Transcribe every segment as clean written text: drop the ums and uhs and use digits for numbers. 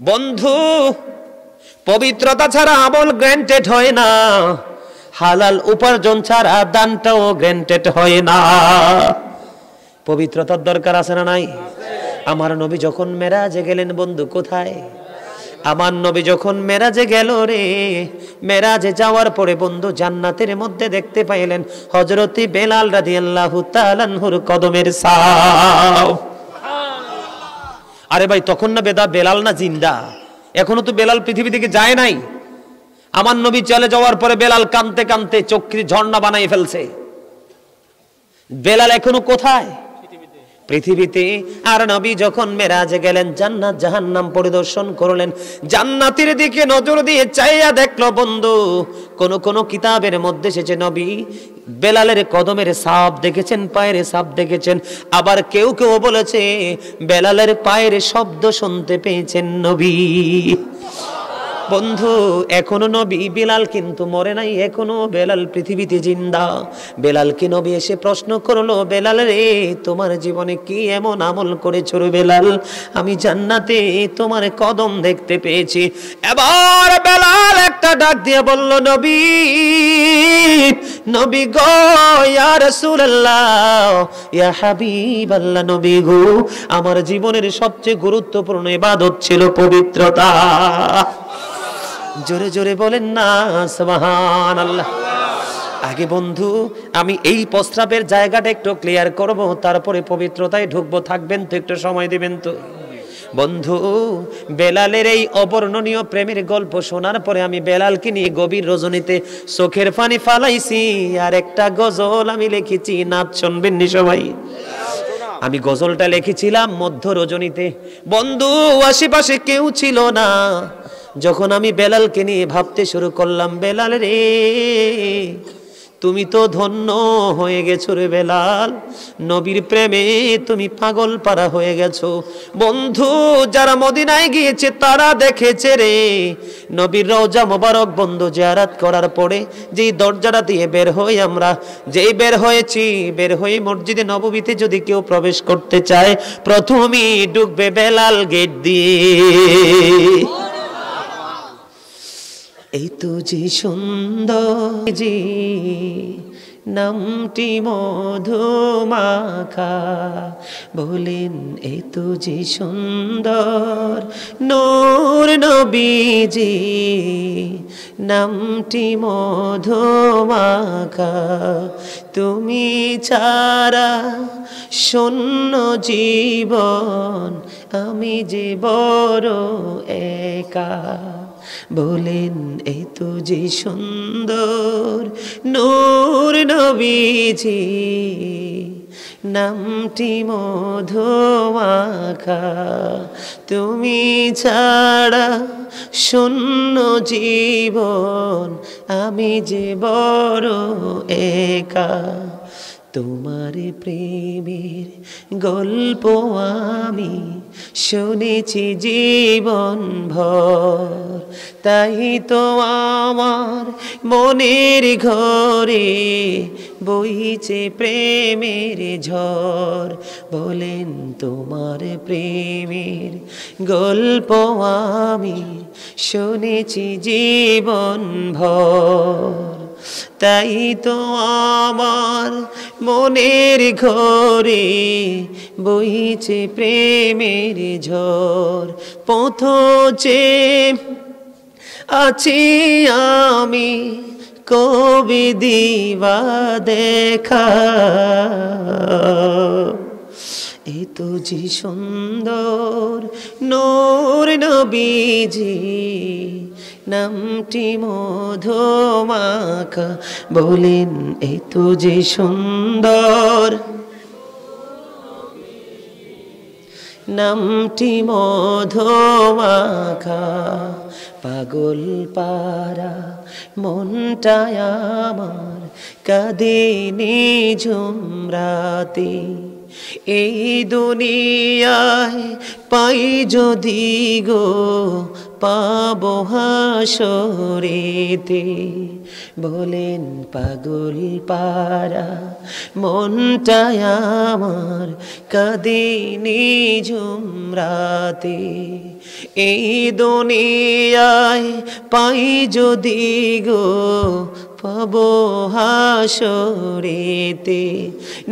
বন্ধু, পবিত্রতা ছাড়া আমল গ্র্যান্টেড হয় না, হালাল উপার্জন ছাড়া দানটাও গ্র্যান্টেড হয় না। পবিত্রতার দরকার আছে না নাই? আমার নবী যখন মেরাজে গেলেন, বন্ধু কোথায়? আমার নবী যখন মেরাজে গেল রে, মেরাজে যাওয়ার পরে বন্ধু জান্নাতের মধ্যে দেখতে পাইলেন হযরতে বেলাল রাদিয়াল্লাহু তাআলা আনহুর কদমের ছাপ। আরে ভাই, তখন না বেলাল না জিন্দা? এখনো তো বেলাল পৃথিবী থেকে যায় নাই। আমার নবী চলে যাওয়ার পরে বেলাল কাঁদতে কাঁদতে চোখের ঝর্ণা বানাই ফেলছে। বেলাল এখনো কোথায়? পৃথিবীতে। আর নবী যখন মেরাজে গেলেন, জান্নাত জাহান্নাম পরিদর্শন করলেন, জান্নাতের দিকে নজর দিয়ে চাইয়া দেখলো বন্ধু, কোন কিতাবের মধ্যে এসেছে নবী বেলালের কদমের ছাপ দেখেছেন, পায়ের ছাপ দেখেছেন। আবার কেউ কেউ বলেছে বেলালের পায়ের শব্দ শুনতে পেয়েছেন নবী। বন্ধু, এখনো নবী বেলাল কিন্তু মরে নাই, এখনো বেলাল পৃথিবীতে জিন্দা। বেলালকে নবী এসে প্রশ্ন করলো, বেলাল রে, তোমার জীবনে কি এমন আমল করেছো রে বেলাল, আমি জান্নাতে তোমার কদম দেখতে পেয়েছি। এবার বেলাল একটা ডাক দিয়ে বলল, নবী, নবী গো, ইয়া রাসূলুল্লাহ, ইয়া হাবিবাল্লাহ, নবী গো, আমার জীবনের সবচেয়ে গুরুত্বপূর্ণ ইবাদত ছিল পবিত্রতা। জোরে জোরে বলেন না সুবহানাল্লাহ। আগে বন্ধু আমি এই প্রস্রাবের জায়গাটা একটু ক্লিয়ার করব, তারপরে পবিত্রতায় ঢুকবো। থাকবেন তো, একটু সময় দিবেন তো? বন্ধু, বেলালের এই অবর্ণনীয় প্রেমের গল্প শোনার পরে আমি বেলালকে নিয়ে গভীর রজনীতে চোখের পানি ফালাইছি, আর একটা গজল আমি লিখেছি। নাচ শুনবেন নি সবাই? আমি গজলটা লিখেছিলাম মধ্য রজনীতে। বন্ধু, আশেপাশে কেউ ছিল না। যখন আমি বেলালকে নিয়ে ভাবতে শুরু করলাম, বেলাল রে, তুমি তো ধন্য হয়ে গেছো রে বেলাল, নবীর প্রেমে তুমি পাগল পারা হয়ে গেছো। বন্ধু, যারা মদিনায় গিয়েছে তারা দেখেছে রে, নবীর রওজা মোবারক বন্ধু জিয়ারত করার পরে যেই দরজাটা দিয়ে বের হই আমরা, যেই বের হয়েছি, বের হয়ে মসজিদে নববীতে যদি কেউ প্রবেশ করতে চায়, প্রথমেই ঢুকবে বেলাল গেট দিয়ে। এই তো যে সুন্দর জি নামটি মধুমাখা, বলেন এই তো যে সুন্দর নূর নবীজি, নামটি মধুমাখা, তুমি ছাড়া শূন্য জীবন, আমি যে বড় একা, বলেন এই তো যে সুন্দর নূর নবীজি, নামটি মধুমাখা, তুমি ছাড়া শূন্য জীবন, আমি যে বড় একা। তোমার প্রেমের গল্প আমি শুনেছি জীবন ভর, তাই তো আমার মনের ঘরে বইছে প্রেমের ঝড়। বলেন তোমার প্রেমের গল্প আমি শুনেছি জীবন ভর, তাই তো আমার মনের ঘরে বইছে প্রেমের ঝড়। পথে আছি আমি কবি দিবা দেখা, এই তো যে সুন্দর নূর নবীজি, নামটি মধুমাখা, বলেন এই তো যে সুন্দর নামটি মধুমাখা। পাগল পারা মনটায় আমার কাঁদে নিঝুম রাতে, এই দুনিয়ায় পাই যদি গো পাবো হাসরেতে। বলেন পাগল পারা মনটায় আমার কাঁদে নিঝুম রাতে, এই দুনিয়ায় পাই যদি গো পাবো হাসরেতে।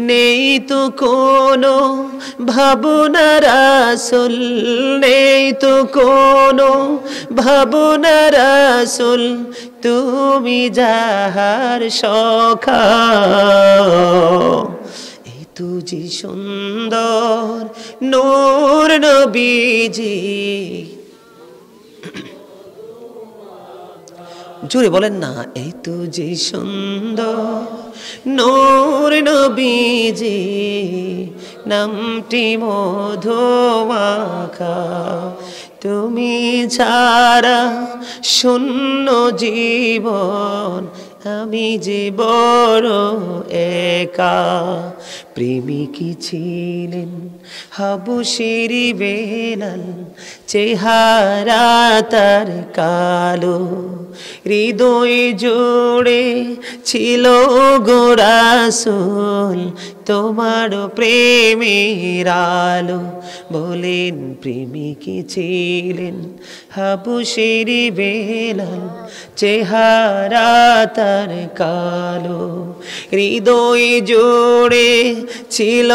নেই তো কোনো ভাবনা রাসূল, নেই তো কোনো ভাবনা রাসূল, তুমি যাহার সখা। এই তুজি সুন্দর নূর নবীজি, জোরে বলেন না, এই তুজি সুন্দর নূর নবীজি, নামটি মধুমাখা। তুমি ছাড়া শূন্য জীবন, আমি যে বড় একা। প্রেমিকী ছিলেন হাবশীর বেলাল, চেহারা তার কালো, হৃদয় জুড়ে ছিল গো রাসূল তোমার প্রেমের আলো। বলেন প্রেমিকী ছিলেন হাবশীর বেলাল, চেহারা তার কালো, হৃদয় জুড়ে ছিল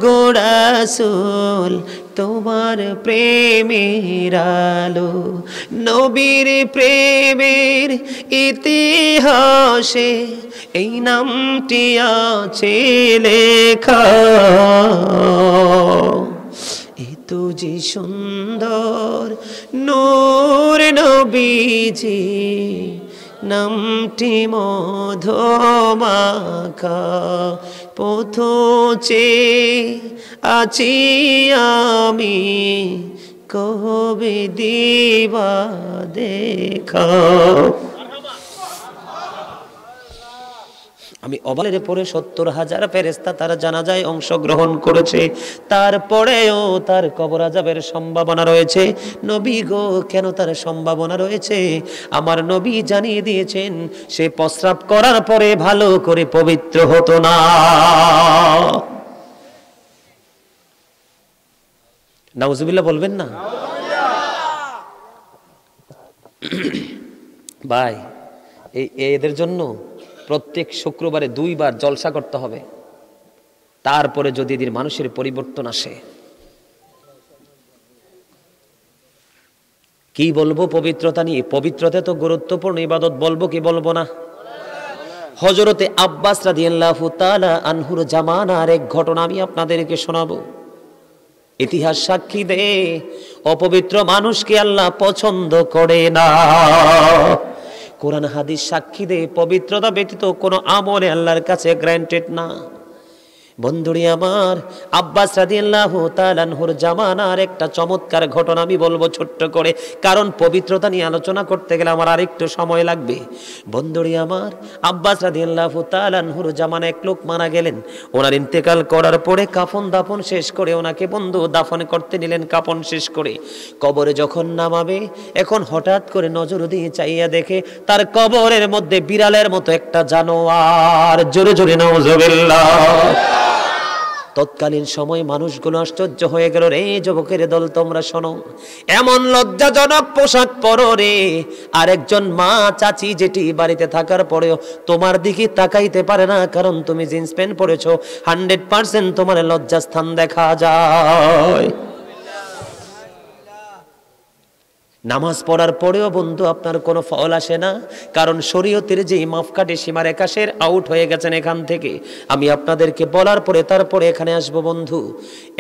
গো রাসূল তোমার প্রেমের আলো। নবীর প্রেমের ইতিহাসে এই নামটি আছে লেখা। এই তুজি সুন্দর নূর নবীজি, নামটি মধুমাখা। পথে আছি আমি, কবে দিবা দেখা। আমি অবালের পরে 70,000 ফেরেশতা তার জানাজায় অংশগ্রহণ করেছে, তারপরেও তার কবর আযাবের সম্ভাবনা রয়েছে। নবী গো, কেন তার সম্ভাবনা রয়েছে? আমার নবী জানিয়ে দিয়েছেন, সে প্রস্রাব করার পরে ভালো করে পবিত্র হতো না। নাউজুবিল্লাহ বলবেন না ভাই? এদের জন্য প্রত্যেক শুক্রবারে 2 বার জলসা করতে হবে, তারপরে যদি এদের মানুষের পরিবর্তন আসে। কি বলবো পবিত্রতা নিয়ে? পবিত্রতা তো গুরুত্বপূর্ণ ইবাদত, বলবো কি বলবো না? হযরতে আব্বাস রাদিয়াল্লাহু তাআলা আনহুর জামানার এক ঘটনা আমি আপনাদেরকে শোনাবো। ইতিহাস সাক্ষী দেয় অপবিত্র মানুষকে আল্লাহ পছন্দ করে না। কোরআন হাদিস সাক্ষী দেয় পবিত্রতা ব্যতীত কোনো আমলে আল্লাহর কাছে গ্র্যান্টেড না। বন্ধুরি আমার, আব্বাস রাদিয়াল্লাহু তাআলা আনহুর জামানার একটা চমৎকার ঘটনা আমি বলবো ছোট্ট করে, কারণ পবিত্রতা নিয়ে আলোচনা করতে গেলে আমার আরেকটু সময় লাগবে। বন্ধুরি আমার, আব্বাস রাদিয়াল্লাহু তাআলা আনহুর জামানায় এক লোক মারা গেলেন। ওনার ইন্তেকাল করার পরে কাফন দাফন শেষ করে ওনাকে বন্ধু দাফন করতে নিলেন। কাফন শেষ করে কবরে যখন নামাবে, এখন হঠাৎ করে নজর দিয়ে চাইয়া দেখে তার কবরের মধ্যে বিড়ালের মতো একটা জানোয়ার। জোরে জোরে নাউজুবিল্লাহ। তৎকালীন সময় মানুষগুলো আশ্চর্য হয়ে গেল, রে যুবকের দল তোমরা শোনো, এমন লজ্জাজনক পোশাক পরো রে, আরেকজন মা চাচি যেটি বাড়িতে থাকার পরেও তোমার দিকে তাকাইতে পারে না, কারণ তুমি জিন্স প্যান্ট পরেছো। 100% তোমার লজ্জাস্থান দেখা যায়। নামাজ পড়ার পরেও বন্ধু আপনার কোনো ফল আসে না, কারণ শরীয়তের যে মাপকাঠি সীমারেখা শের আউট হয়ে গেছেন এখান থেকে। আমি আপনাদেরকে বলার পরে তারপরে এখানে আসবো বন্ধু।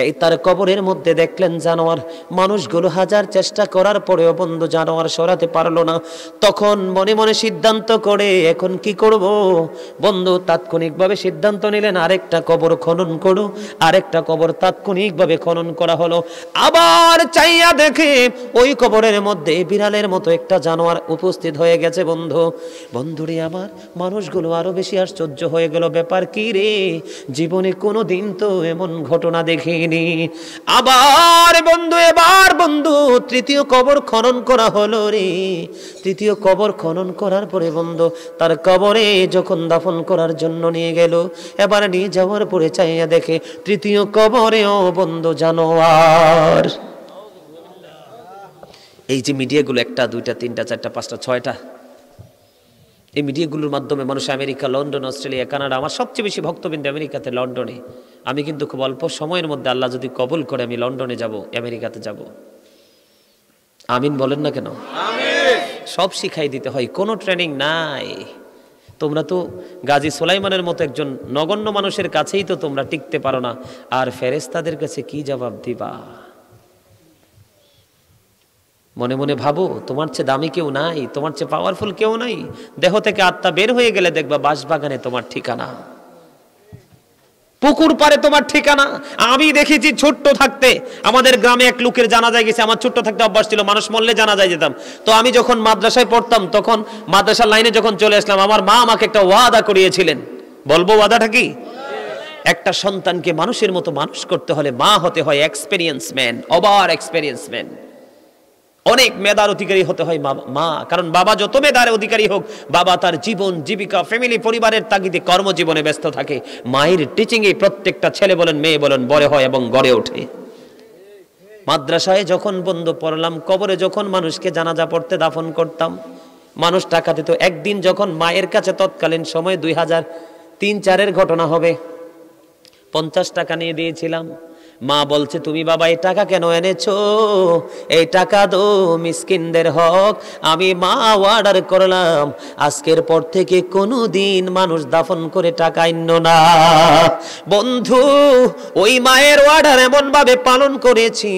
এই তার কবরের মধ্যে দেখলেন জানোয়ার। মানুষগুলো হাজার চেষ্টা করার পরেও বন্ধু জানোয়ার সরাতে পারলো না। তখন মনে মনে সিদ্ধান্ত করে এখন কি করব বন্ধু, তাৎক্ষণিকভাবে সিদ্ধান্ত নিলেন আরেকটা কবর খনন করো। আরেকটা কবর তাৎক্ষণিকভাবে খনন করা হলো। আবার চাইয়া দেখে ওই কবরের মধ্যে বিড়ালের মতো একটা জানোয়ার উপস্থিত হয়ে গেছে। বন্ধুরে আমার, মানুষগুলো আরো বেশি আশ্চর্য হয়ে গেল, ব্যাপার কি রে, জীবনে কোনো দিন তো এমন ঘটনা দেখিনি। আবার বন্ধু, এবার বন্ধু তৃতীয় কবর খনন করা হলো রে। তৃতীয় কবর খনন করার পরে বন্ধু তার কবরে যখন দাফন করার জন্য নিয়ে গেল, এবার নিয়ে যাওয়ার পরে চাইয়া দেখে তৃতীয় কবরেও বন্ধু জানোয়ার। এই যে মিডিয়াগুলো, একটা দুইটা তিনটা চারটা পাঁচটা ছয়টা, এই মিডিয়াগুলোর মাধ্যমে মানুষ আমেরিকা, লন্ডন, অস্ট্রেলিয়া, কানাডা, আমার সবচেয়ে বেশি ভক্তবৃন্দ আমেরিকাতে, লন্ডনে। আমি কিন্তু খুব অল্প সময়ের মধ্যে আল্লাহ যদি কবুল করে আমি লন্ডনে যাব, আমেরিকাতে যাব। আমিন বলেন না কেন? সব শিখাই দিতে হয়, কোনো ট্রেনিং নাই। তোমরা তো গাজী সুলাইমানের মতো একজন নগণ্য মানুষের কাছেই তো তোমরা টিকতে পারো না, আর ফেরেশতাদের কাছে কি জবাব দিবা? মনে মনে ভাবো, তোমার চেয়ে দামি কেউ নাই, তোমার চেয়ে পাওয়ারফুল কেউ নাই। দেহ থেকে আত্মা বের হয়ে গেলে দেখবা বাঁশবাগানে তোমার ঠিকানা, পুকুর পারে তোমার ঠিকানা। আমি দেখেছি ছোট্ট থাকতে আমাদের গ্রামে এক লোকের জানাজায় গেছে। আমার ছোট্ট থাকতে অভ্যাস ছিল মানুষ মরলে জানাজায় যেতাম। তো আমি যখন মাদ্রাসায় পড়তাম, তখন মাদ্রাসার লাইনে যখন চলে আসলাম, আমার মা আমাকে একটা ওয়াদা করিয়েছিলেন। বলবো ওয়াদাটা কি? একটা সন্তানকে মানুষের মতো মানুষ করতে হলে মা হতে হয় experience man, over experience man. অনেক মেধার অধিকারী হতে হয় মা, কারণ বাবা যত মেধার অধিকারী হোক, বাবা তার জীবন জীবিকা, ফ্যামিলি, পরিবারের তাগিদে কর্মজীবনে ব্যস্ত থাকে। মায়ের টিচিং এ প্রত্যেকটা ছেলে বলেন মেয়ে বলেন বড় হয় এবং গড়ে ওঠে। মাদ্রাসায় যখন বন্ধু পড়লাম, কবরে যখন মানুষকে জানাজা পড়তে দাফন করতাম, মানুষ টাকা দিত। একদিন যখন মায়ের কাছে তৎকালীন সময় 2003-04 ঘটনা হবে, 50 টাকা নিয়ে দিয়েছিলাম। মা বলছে, তুমি বাবা এই টাকা কেন এনেছো? এই টাকা দো মিসকিনদের হক। আমি মা অর্ডার করলাম, আজকের পর থেকে কোনোদিন মানুষ দাফন করে টাকা আইনো না। বন্ধু, ওই মায়ের অর্ডার এমন ভাবে পালন করেছি,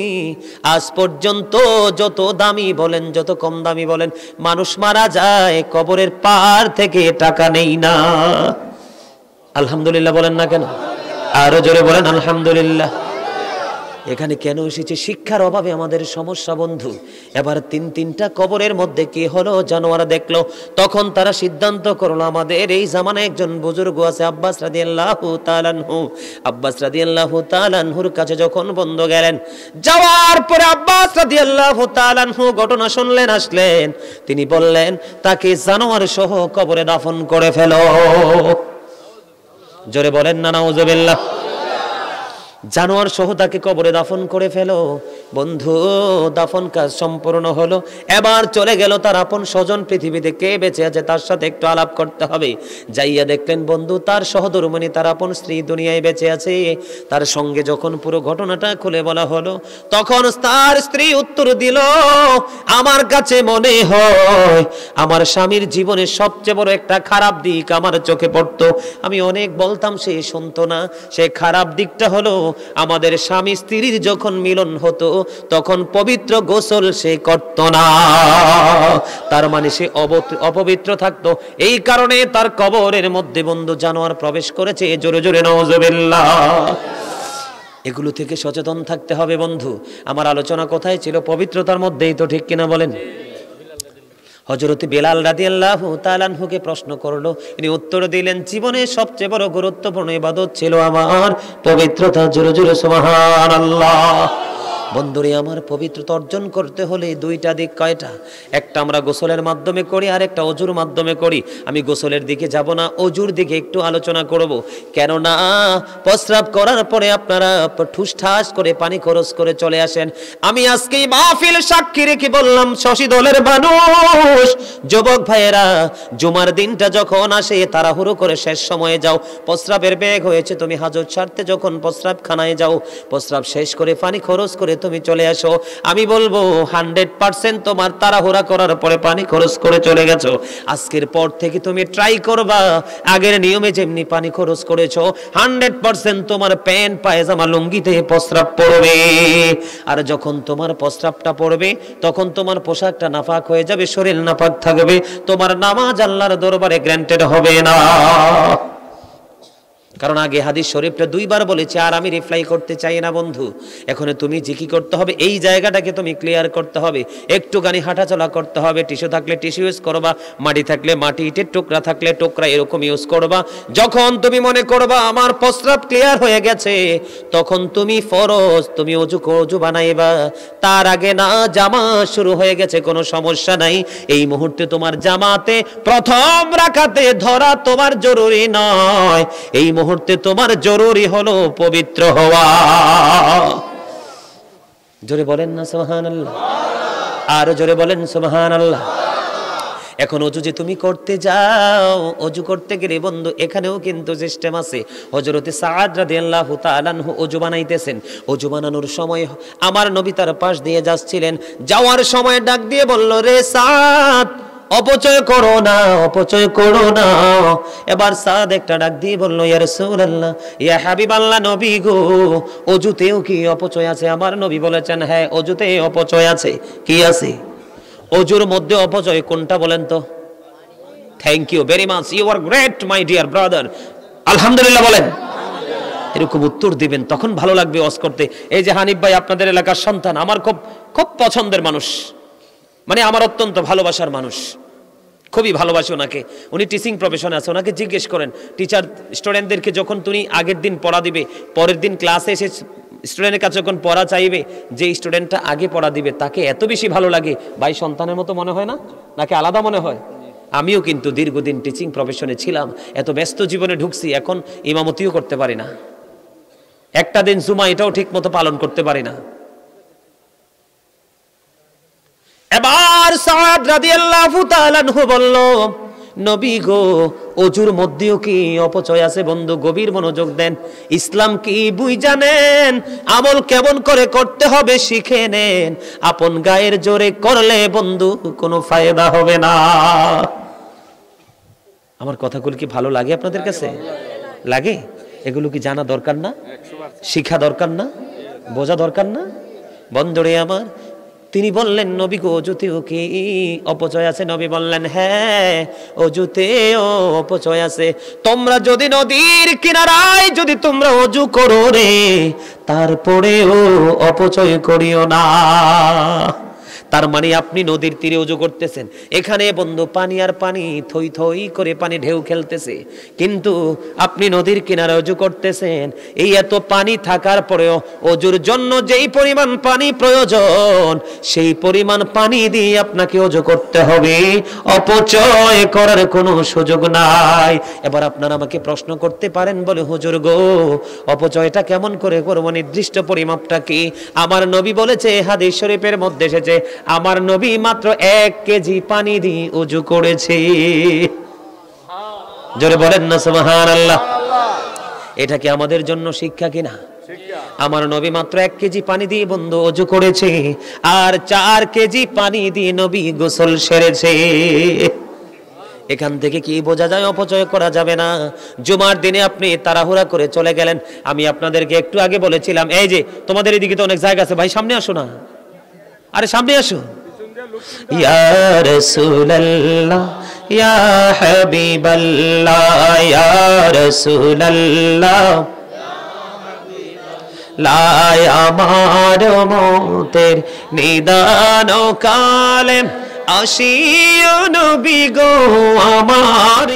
আজ পর্যন্ত যত দামি বলেন যত কম দামি বলেন, মানুষ মারা যায় কবরের পার থেকে টাকা নেই না। আলহামদুলিল্লাহ বলেন না কেন? আরো জোরে বলেন আলহামদুলিল্লাহ। এখানে কেন এসেছে? শিক্ষার অভাবে আমাদের সমস্যা বন্ধু। এবার তিনটা কবরের মধ্যে কি হলো? জানোয়ার দেখলো। তখন তারা সিদ্ধান্ত করলো, আমাদের এই জামানায় একজন বুজুর্গ আছে আব্বাস রাদিয়াল্লাহু তাআলা আনহু। আব্বাস রাদিয়াল্লাহু তাআলা আনহুর কাছে যখন বন্ধু গেলেন, যাওয়ার পরে আব্বাস রাদিয়াল্লাহু তাআলা আনহু ঘটনা শুনলেন, আসলেন। তিনি বললেন, তাকে জানোয়ার সহ কবরে দাফন করে ফেলো। জোরে বলেন না নাউজুবিল্লাহ। জানোয়ার সহ তাকে কবরে দাফন করে ফেলো। বন্ধু, দাফন কাজ সম্পূর্ণ হলো। এবার চলে গেল তার আপন স্বজন, পৃথিবীতে কে বেঁচে আছে তার সাথে একটু আলাপ করতে হবে। যাইয়া দেখলেন বন্ধু, তার সহধর্মিণী, তার আপন স্ত্রী দুনিয়ায় বেঁচে আছে। তার সঙ্গে যখন পুরো ঘটনাটা খুলে বলা হলো, তখন তার স্ত্রী উত্তর দিল, আমার কাছে মনে হয় আমার স্বামীর জীবনের সবচেয়ে বড় একটা খারাপ দিক আমার চোখে পড়তো। আমি অনেক বলতাম, সে শুনতো না। সে খারাপ দিকটা হলো, আমাদের স্বামী স্ত্রীর যখন মিলন হতো তখন পবিত্র গোসল সে করত না। তার মানে সে অপবিত্র থাকতো। এই কারণে তার কবরের মধ্যে বন্ধু জানোয়ার প্রবেশ করেছে। জোরে জোরে নাউজুবিল্লাহ। এগুলো থেকে সচেতন থাকতে হবে বন্ধু। আমার আলোচনা কোথায় ছিল? পবিত্রতার মধ্যেই তো, ঠিক কিনা বলেন? হযরত বেলাল রাদিয়াল্লাহু তাআলা আনহুকে প্রশ্ন করলো, তিনি উত্তর দিলেন, জীবনের সবচেয়ে বড় গুরুত্বপূর্ণ ইবাদত ছিল আমার পবিত্রতা। জোরে জোরে সুবহানাল্লাহ। বন্ধুরে আমার, পবিত্রতা অর্জন করতে হলে দুইটা দিক। কয়টা? একটা আমরা গোসলের মাধ্যমে করি, আর একটা অজুর মাধ্যমে করি। আমি গোসলের দিকে যাব না, অজুর দিকে একটু আলোচনা করব। কেননা প্রস্রাব করার পরে আপনারা ঠুসঠাস করে পানি খরচ করে চলে আসেন। আমি আজকে মাহফিল সাক্ষী রেখে বললাম, শশী দলের মানুষ, যুবক ভাইয়েরা, জুমার দিনটা যখন আসে তাড়াহুড়ো করে শেষ সময়ে যাও। প্রস্রাবের বেগ হয়েছে, তুমি হাজত ছাড়তে যখন প্রস্রাবখানায় যাও, প্রস্রাব শেষ করে পানি খরচ করে তুমি চলে আসো। আমি বলবো 100% তোমার তাড়াহুড়া করার পরে পানি খরচ করে চলে গেছো। আজকের পর থেকে তুমি ট্রাই করবা, আগের নিয়মে যেমনি পানি খরচ করেছো 100% তোমার প্যান্ট পায়জামা লুঙ্গিতে প্রস্রাব পড়বে। আর যখন তোমার প্রস্রাবটা পড়বে তখন তোমার পোশাকটা নাপাক হয়ে যাবে, শরীর নাপাক থাকবে, তোমার নামাজ আল্লাহর দরবারে গ্র্যান্টেড হবে না। কারণ আগে হাদিস শরীফটা 2 বার বলেছি, আর আমি রিপ্লাই করতে চাই না বন্ধু। এখন তুমি যে কি করতে হবে, এই জায়গাটাকে তুমি ক্লিয়ার করতে হবে। একটুখানি হাঁটাচলা করতে হবে। টিস্যু থাকলে টিস্যু ইউজ করবা, মাটি থাকলে মাটি, ইটের টুকরা থাকলে টুকরা এরকম ইউজ করবা। যখন তুমি মনে করবা আমার প্রস্রাব ক্লিয়ার হয়ে গেছে, তখন তুমি ফরজ, তুমি অজু বানাইবা। তার আগে না জামা শুরু হয়ে গেছে, কোনো সমস্যা নাই। এই মুহূর্তে তোমার জামাতে প্রথম রাকাতে ধরা তোমার জরুরি নয়। এই মুহূর্তে তোমার জরুরি হলো পবিত্র হওয়া। জোরে বলেন না সুবহানাল্লাহ। আর জোরে বলেন সুবহানাল্লাহ। এখন অজু যে তুমি করতে যাও, অজু করতে গেলে বন্ধু এখানেও কিন্তু সিস্টেম আছে। হযরতে সাদ রাদিয়াল্লাহু তাআলা আনহু অজু বানাইতেছেন। অজু বানানোর সময় আমার নবী তার পাশ দিয়ে যাচ্ছিলেন। যাওয়ার সময় ডাক দিয়ে বলল, রে সাদ, অপচয় করো না, অপচয় করো না। এবার সাদ একটা ডাক দিয়ে বলল, ইয়া রাসূলুল্লাহ, ইয়া হাবিবাল্লাহ, নবী গো, অজুতেও কি অপচয় আছে? আমার নবী বলেছেন, হ্যাঁ, অজুতে অপচয় আছে। কি আছে? অজুর মধ্যে অপচয় কোনটা বলেন তো? Thank you very much, you are great my dear brother. আলহামদুলিল্লাহ বলেন। এরকম উত্তর দিবেন, তখন ভালো লাগবে ওয়াজ করতে। এই যে হানিফ ভাই আপনাদের এলাকার সন্তান, আমার খুব খুব পছন্দের মানুষ, মানে আমার অত্যন্ত ভালোবাসার মানুষ, খুবই ভালোবাসি ওনাকে। উনি টিচিং প্রফেশনে আছে। ওনাকে জিজ্ঞেস করেন, টিচার স্টুডেন্টদেরকে যখন তুমি আগের দিন পড়া দিবে, পরের দিন ক্লাসে এসে স্টুডেন্টের কাছে যখন পড়া চাইবে, যে স্টুডেন্টটা আগে পড়া দিবে তাকে এত বেশি ভালো লাগে, ভাই সন্তানের মতো মনে হয় না? নাকি আলাদা মনে হয়? আমিও কিন্তু দীর্ঘদিন টিচিং প্রফেশনে ছিলাম, এত ব্যস্ত জীবনে ঢুকছি, এখন ইমামতিও করতে পারি না, একটা দিন জুমা এটাও ঠিক মতো পালন করতে পারি না। এবার সাদ রাদিয়াল্লাহু তাআলা আনহু বলল, নবী গো, অজুর মধ্যেও কি অপচয় আছে? বন্ধু গভীর মনোযোগ দেন। ইসলাম কি বুঝ জানেন? আমল কেমন করে করতে হবে শিখে নেন। আপন গায়ের জোরে করলে বন্ধু কোনো ফায়দা হবে না। আমার কথাগুলো কি ভালো লাগে আপনাদের কাছে? লাগে? এগুলো কি জানা দরকার না? শিখা দরকার না? বোঝা দরকার না? বন্ধুরে আমার, তিনি বললেন, নবী গো, অজুতেও কি অপচয় আছে? নবী বললেন, হ্যাঁ, অজুতেও অপচয় আছে। তোমরা যদি নদীর কিনারায় যদি তোমরা অজু করো রে, তারপরেও অপচয় করিও না। তার মানে আপনি নদীর তীরে ওযু করতেছেন, এখানে বন্ধু পানি আর পানি, থই থই করে পানি ঢেউ খেলতেছে, কিন্তু আপনি নদীর কিনারে ওযু করতেছেন। এই এত পানি থাকার পরেও ওযুর জন্য যেই পরিমাণ পানি প্রয়োজন, সেই পরিমাণ পানি দিয়ে আপনাকে ওযু করতে হবে, অপচয় করার কোনো সুযোগ নাই। এবার আপনারা আমাকে প্রশ্ন করতে পারেন, বলে হুজুর গো, অপচয়টা কেমন করে করব? নির্দিষ্ট পরিমাপটা কি? আমার নবী বলেছে, হাদিস শরীফের মধ্যে এসেছে, আমার নবী মাত্র 1 কেজি পানি দিয়ে ওযু করেছে। জোরে বলেন না সুবহানাল্লাহ। এটা কি আমাদের জন্য শিক্ষা কিনা? আমার নবী মাত্র 1 কেজি পানি দিয়ে বন্ধু ওযু করেছে, আর 4 কেজি পানি দিয়ে নবী গোসল সেরেছে। এখান থেকে কি বোঝা যায় অপচয় করা যাবে না? জুমার দিনে আপনি তাড়াহুড়া করে চলে গেলেন। আমি আপনাদেরকে একটু আগে বলেছিলাম, এই যে তোমাদের এদিকে তো অনেক জায়গা আছে, ভাই সামনে আসো না, আরে সামনে আসো। ইয়া রাসূলুল্লাহ, ইয়া হাবিবাল্লাহ, ইয়া রাসূলুল্লাহ, লাই আমার মতের নিদান কালে আসিও নবী গো আমার।